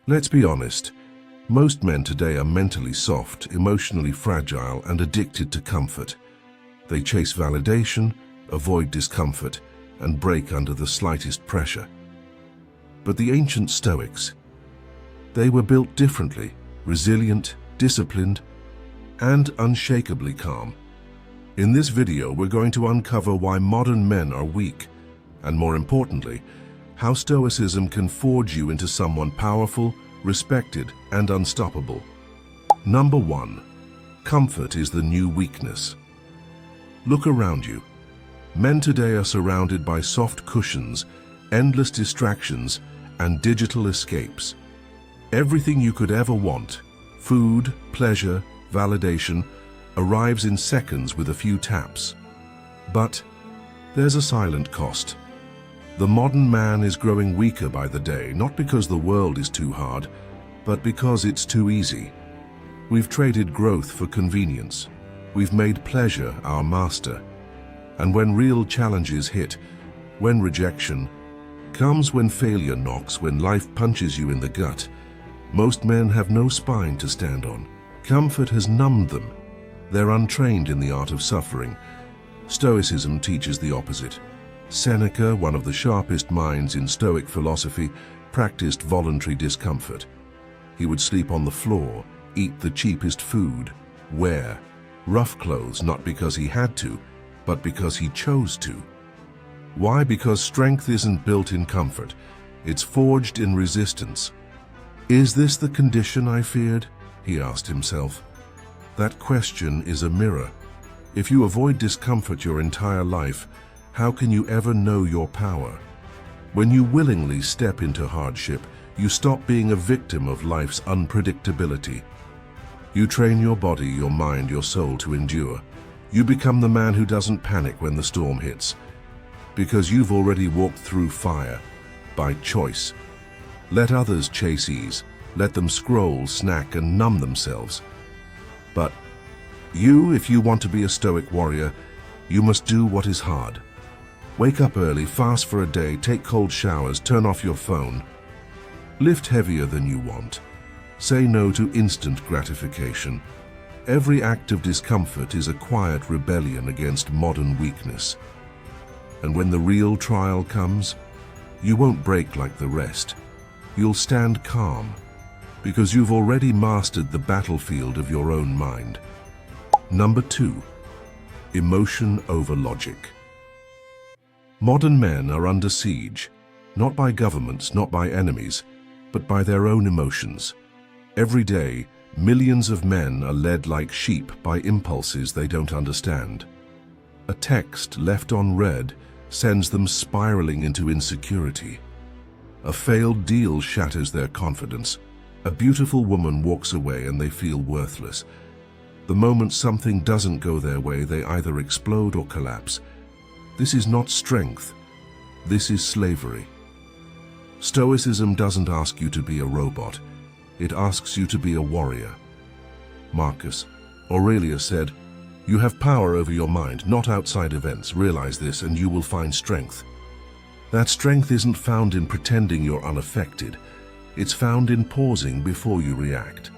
Let's be honest, most men today are mentally soft, emotionally fragile, and addicted to comfort. They chase validation, avoid discomfort, and break under the slightest pressure. But the ancient Stoics, they were built differently, resilient, disciplined, and unshakably calm. In this video, we're going to uncover why modern men are weak, and more importantly, how Stoicism can forge you into someone powerful, respected, and unstoppable. Number 1. Comfort is the new weakness. Look around you. Men today are surrounded by soft cushions, endless distractions, and digital escapes. Everything you could ever want, food, pleasure, validation, arrives in seconds with a few taps. But there's a silent cost. The modern man is growing weaker by the day, not because the world is too hard, but because it's too easy. We've traded growth for convenience. We've made pleasure our master. And when real challenges hit, when rejection comes, when failure knocks, when life punches you in the gut, most men have no spine to stand on. Comfort has numbed them. They're untrained in the art of suffering. Stoicism teaches the opposite. Seneca, one of the sharpest minds in Stoic philosophy, practiced voluntary discomfort. He would sleep on the floor, eat the cheapest food, wear rough clothes not because he had to, but because he chose to. Why? Because strength isn't built in comfort. It's forged in resistance. Is this the condition I feared? He asked himself. That question is a mirror. If you avoid discomfort your entire life, how can you ever know your power? When you willingly step into hardship, you stop being a victim of life's unpredictability. You train your body, your mind, your soul to endure. You become the man who doesn't panic when the storm hits, because you've already walked through fire by choice. Let others chase ease. Let them scroll, snack, and numb themselves. But you, if you want to be a Stoic warrior, you must do what is hard. Wake up early, fast for a day, take cold showers, turn off your phone. Lift heavier than you want. Say no to instant gratification. Every act of discomfort is a quiet rebellion against modern weakness. And when the real trial comes, you won't break like the rest. You'll stand calm, because you've already mastered the battlefield of your own mind. Number 2. Emotion over logic. Modern men are under siege, not by governments, not by enemies, but by their own emotions. Every day, millions of men are led like sheep by impulses they don't understand. A text left unread sends them spiraling into insecurity. A failed deal shatters their confidence. A beautiful woman walks away and they feel worthless. The moment something doesn't go their way, they either explode or collapse. This is not strength. This is slavery. Stoicism doesn't ask you to be a robot. It asks you to be a warrior. Marcus Aurelius said, "You have power over your mind, not outside events. Realize this and you will find strength." That strength isn't found in pretending you're unaffected. It's found in pausing before you react,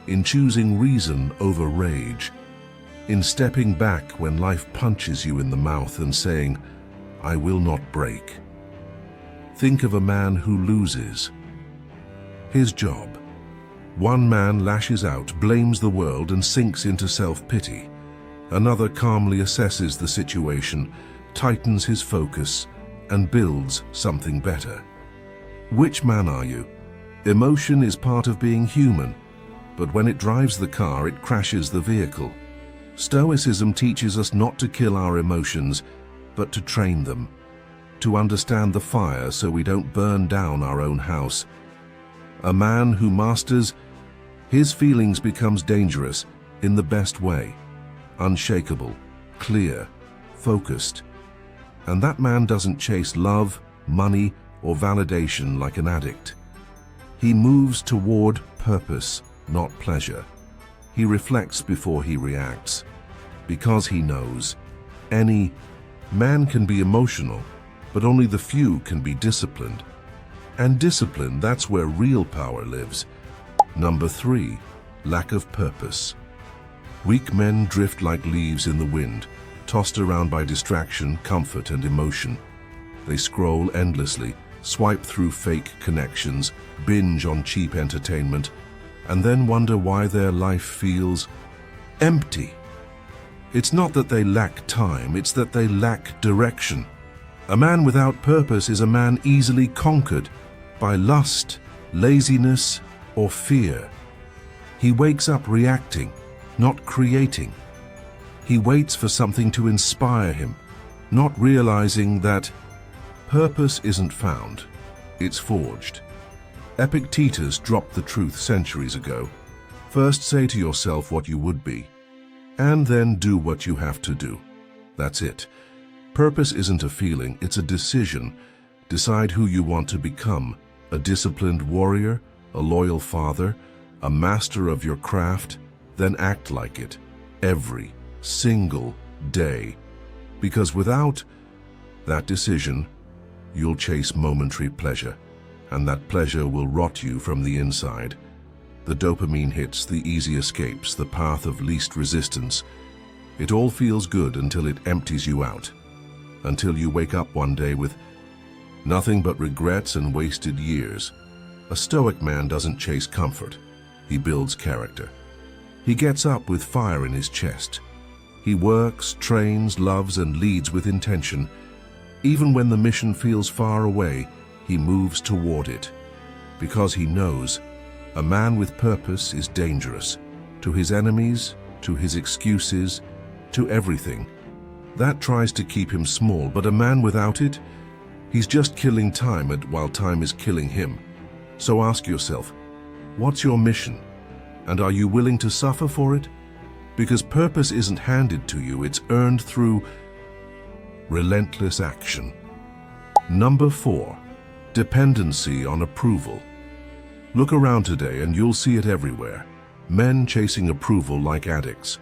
in choosing reason over rage, in stepping back when life punches you in the mouth and saying, "I will not break." Think of a man who loses. His job. One man lashes out, blames the world, and sinks into self-pity. Another calmly assesses the situation, tightens his focus, and builds something better. Which man are you? Emotion is part of being human, but when it drives the car, it crashes the vehicle. Stoicism teaches us not to kill our emotions, but to train them, to understand the fire so we don't burn down our own house. A man who masters his feelings becomes dangerous in the best way, unshakable, clear, focused. And that man doesn't chase love, money, or validation like an addict. He moves toward purpose, not pleasure. He reflects before he reacts, because he knows any man can be emotional, but only the few can be disciplined. And discipline, that's where real power lives. Number 3, lack of purpose. Weak men drift like leaves in the wind, tossed around by distraction, comfort, and emotion. They scroll endlessly, swipe through fake connections, binge on cheap entertainment, and then wonder why their life feels empty. It's not that they lack time, it's that they lack direction. A man without purpose is a man easily conquered by lust, laziness, or fear. He wakes up reacting, not creating. He waits for something to inspire him, not realizing that purpose isn't found, it's forged. Epictetus dropped the truth centuries ago. First say to yourself what you would be, and then do what you have to do. That's it. Purpose isn't a feeling, it's a decision. Decide who you want to become, a disciplined warrior, a loyal father, a master of your craft, then act like it, every single day. Because without that decision, you'll chase momentary pleasure, and that pleasure will rot you from the inside. The dopamine hits, the easy escapes, the path of least resistance. It all feels good until it empties you out, until you wake up one day with nothing but regrets and wasted years. A Stoic man doesn't chase comfort, he builds character. He gets up with fire in his chest. He works, trains, loves, and leads with intention. Even when the mission feels far away, he moves toward it, because he knows a man with purpose is dangerous, to his enemies, to his excuses, to everything. That tries to keep him small, but a man without it, he's just killing time while time is killing him. So ask yourself, what's your mission? And are you willing to suffer for it? Because purpose isn't handed to you, it's earned through relentless action. Number 4, dependency on approval. Look around today and you'll see it everywhere. Men chasing approval like addicts,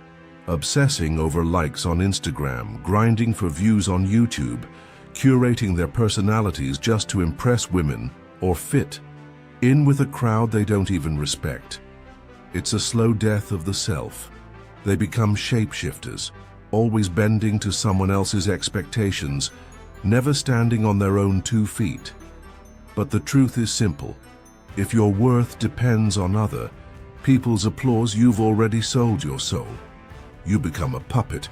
obsessing over likes on Instagram, grinding for views on YouTube, curating their personalities just to impress women or fit in with a crowd they don't even respect. It's a slow death of the self. They become shapeshifters, always bending to someone else's expectations, never standing on their own 2 feet. But the truth is simple. If your worth depends on other people's applause, you've already sold your soul. You become a puppet,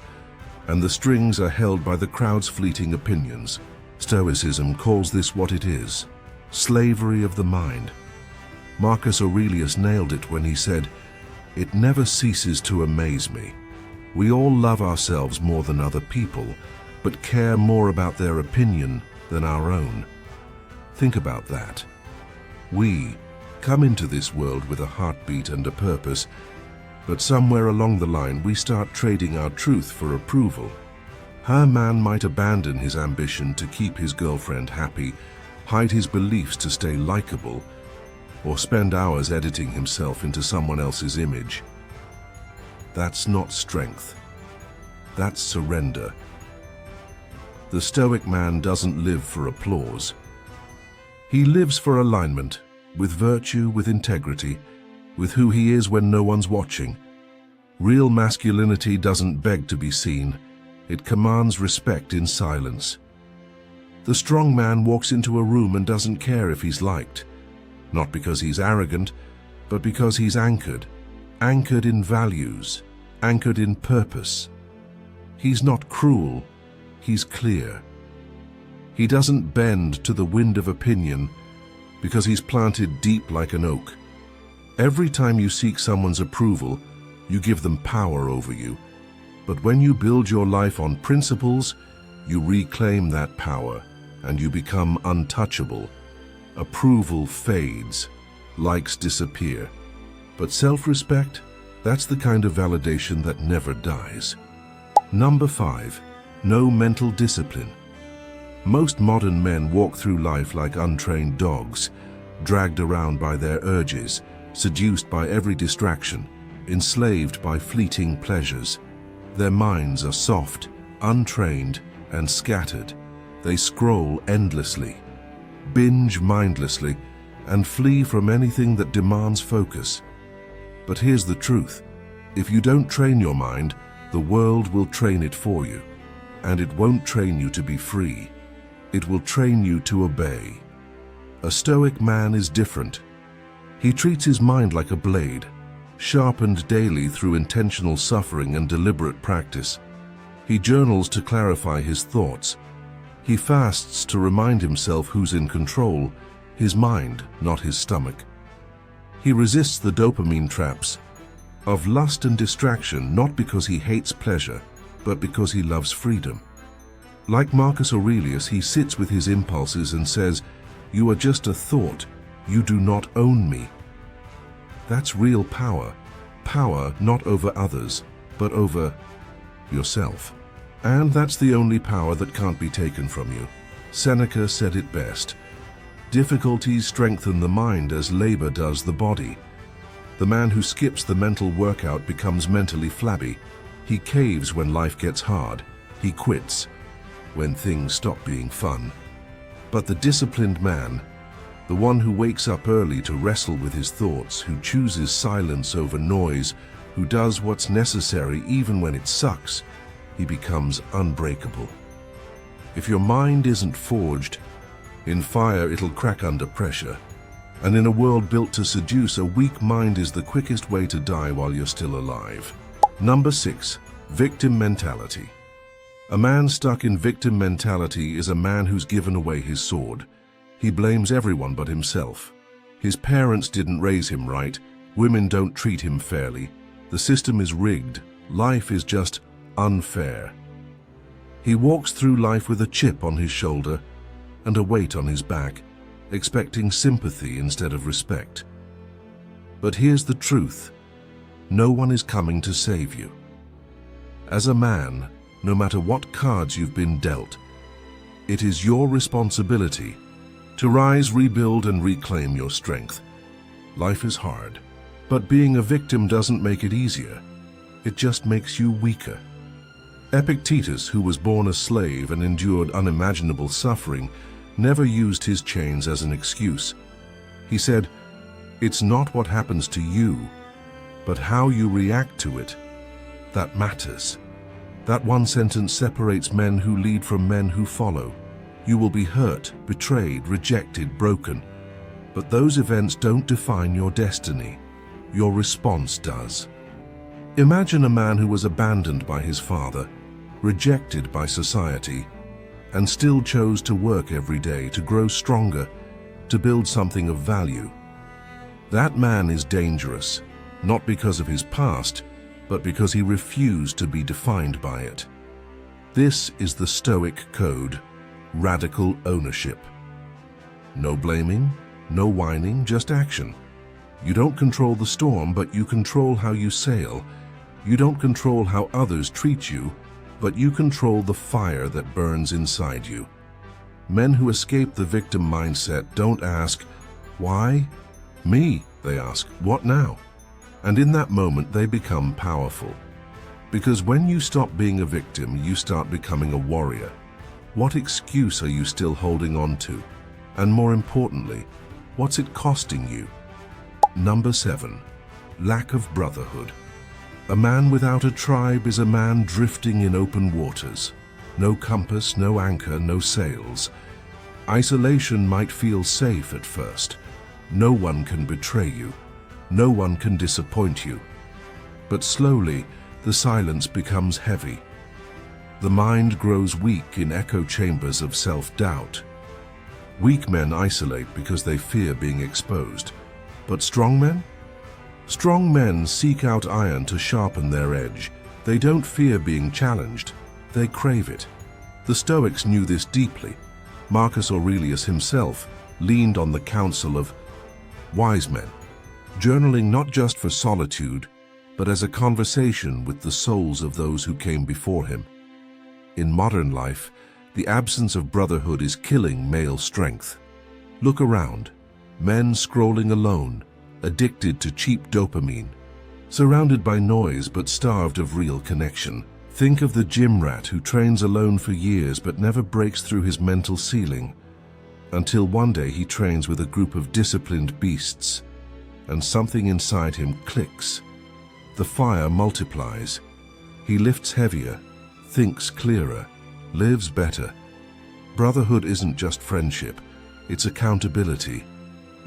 and the strings are held by the crowd's fleeting opinions. Stoicism calls this what it is: slavery of the mind. Marcus Aurelius nailed it when he said, "It never ceases to amaze me. We all love ourselves more than other people, but care more about their opinion than our own." Think about that. We come into this world with a heartbeat and a purpose, but somewhere along the line we start trading our truth for approval. How a man might abandon his ambition to keep his girlfriend happy, hide his beliefs to stay likable, or spend hours editing himself into someone else's image. That's not strength. That's surrender. The Stoic man doesn't live for applause. He lives for alignment, with virtue, with integrity, with who he is when no one's watching. Real masculinity doesn't beg to be seen. It commands respect in silence. The strong man walks into a room and doesn't care if he's liked. Not because he's arrogant, but because he's anchored in values, anchored in purpose. He's not cruel, he's clear. He doesn't bend to the wind of opinion because he's planted deep like an oak. Every time you seek someone's approval, you give them power over you. But when you build your life on principles, you reclaim that power and you become untouchable. Approval fades, likes disappear. But self-respect, that's the kind of validation that never dies. Number 5, no mental discipline. Most modern men walk through life like untrained dogs, dragged around by their urges, seduced by every distraction, enslaved by fleeting pleasures. Their minds are soft, untrained, and scattered. They scroll endlessly, binge mindlessly, and flee from anything that demands focus. But here's the truth. If you don't train your mind, the world will train it for you. And it won't train you to be free. It will train you to obey. A Stoic man is different. He treats his mind like a blade, sharpened daily through intentional suffering and deliberate practice. He journals to clarify his thoughts. He fasts to remind himself who's in control, his mind, not his stomach. He resists the dopamine traps of lust and distraction, not because he hates pleasure, but because he loves freedom. Like Marcus Aurelius, he sits with his impulses and says, "You are just a thought. You do not own me." That's real power. Power not over others, but over yourself. And that's the only power that can't be taken from you. Seneca said it best. Difficulties strengthen the mind as labor does the body. The man who skips the mental workout becomes mentally flabby. He caves when life gets hard. He quits when things stop being fun. But the disciplined man, the one who wakes up early to wrestle with his thoughts, who chooses silence over noise, who does what's necessary even when it sucks, he becomes unbreakable. If your mind isn't forged in fire, it'll crack under pressure. And in a world built to seduce, a weak mind is the quickest way to die while you're still alive. Number 6. Victim mentality. A man stuck in victim mentality is a man who's given away his sword. He blames everyone but himself. His parents didn't raise him right. Women don't treat him fairly. The system is rigged. Life is just unfair. He walks through life with a chip on his shoulder and a weight on his back, expecting sympathy instead of respect. But here's the truth. No one is coming to save you. As a man, no matter what cards you've been dealt, it is your responsibility to rise, rebuild, and reclaim your strength. Life is hard, but being a victim doesn't make it easier. It just makes you weaker. Epictetus, who was born a slave and endured unimaginable suffering, never used his chains as an excuse. He said, "It's not what happens to you, but how you react to it that matters." That one sentence separates men who lead from men who follow. You will be hurt, betrayed, rejected, broken. But those events don't define your destiny. Your response does. Imagine a man who was abandoned by his father, rejected by society, and still chose to work every day to grow stronger, to build something of value. That man is dangerous, not because of his past, but because he refused to be defined by it. This is the Stoic code. Radical ownership. No blaming, no whining, just action. You don't control the storm, but you control how you sail. You don't control how others treat you, but you control the fire that burns inside you. Men who escape the victim mindset don't ask, "Why me?" They ask, "What now?" And in that moment, they become powerful. Because when you stop being a victim, you start becoming a warrior. What excuse are you still holding on to? And more importantly, what's it costing you? Number 7. Lack of brotherhood. A man without a tribe is a man drifting in open waters. No compass, no anchor, no sails. Isolation might feel safe at first. No one can betray you. No one can disappoint you. But slowly, the silence becomes heavy. The mind grows weak in echo chambers of self-doubt. Weak men isolate because they fear being exposed. But strong men? Strong men seek out iron to sharpen their edge. They don't fear being challenged. They crave it. The Stoics knew this deeply. Marcus Aurelius himself leaned on the counsel of wise men, journaling not just for solitude, but as a conversation with the souls of those who came before him. In modern life, the absence of brotherhood is killing male strength. Look around. Men scrolling alone, addicted to cheap dopamine, surrounded by noise but starved of real connection. Think of the gym rat who trains alone for years but never breaks through his mental ceiling. until one day he trains with a group of disciplined beasts, and something inside him clicks. The fire multiplies. He lifts heavier, thinks clearer, lives better. Brotherhood isn't just friendship, it's accountability.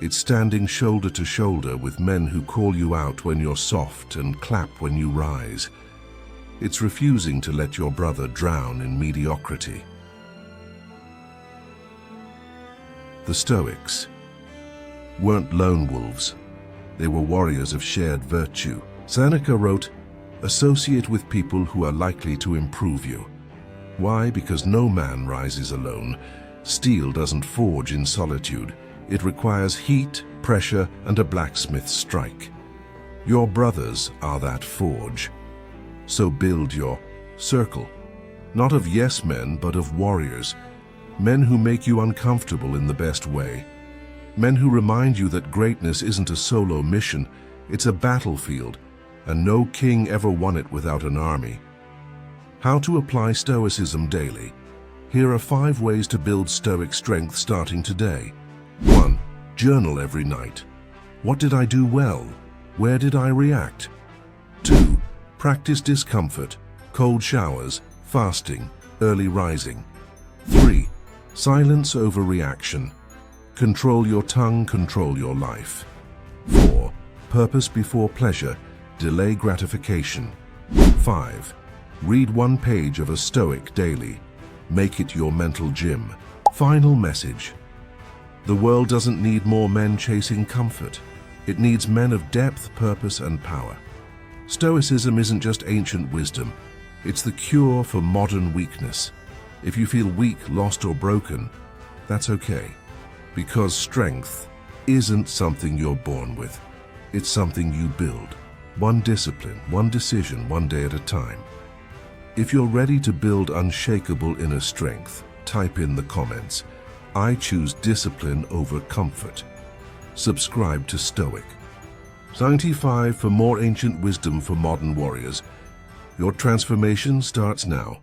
It's standing shoulder to shoulder with men who call you out when you're soft and clap when you rise. It's refusing to let your brother drown in mediocrity. The Stoics weren't lone wolves. They were warriors of shared virtue. Seneca wrote, "Associate with people who are likely to improve you." Why? Because no man rises alone. Steel doesn't forge in solitude. It requires heat, pressure, and a blacksmith's strike. Your brothers are that forge. So build your circle, not of yes men, but of warriors. Men who make you uncomfortable in the best way. Men who remind you that greatness isn't a solo mission, it's a battlefield, and no king ever won it without an army. How to apply Stoicism daily. Here are 5 ways to build Stoic strength starting today. 1. Journal every night. What did I do well? Where did I react? 2. Practice discomfort, cold showers, fasting, early rising. 3. Silence over reaction. Control your tongue, control your life. 4. Purpose before pleasure, delay gratification. 5. Read 1 page of a Stoic daily. Make it your mental gym. Final message. The world doesn't need more men chasing comfort. It needs men of depth, purpose, and power. Stoicism isn't just ancient wisdom. It's the cure for modern weakness. If you feel weak, lost, or broken, that's okay. Because strength isn't something you're born with. It's something you build. One discipline, one decision, one day at a time. If you're ready to build unshakable inner strength, type in the comments, "I choose discipline over comfort." Subscribe to Stoic. 95 for more ancient wisdom for modern warriors. Your transformation starts now.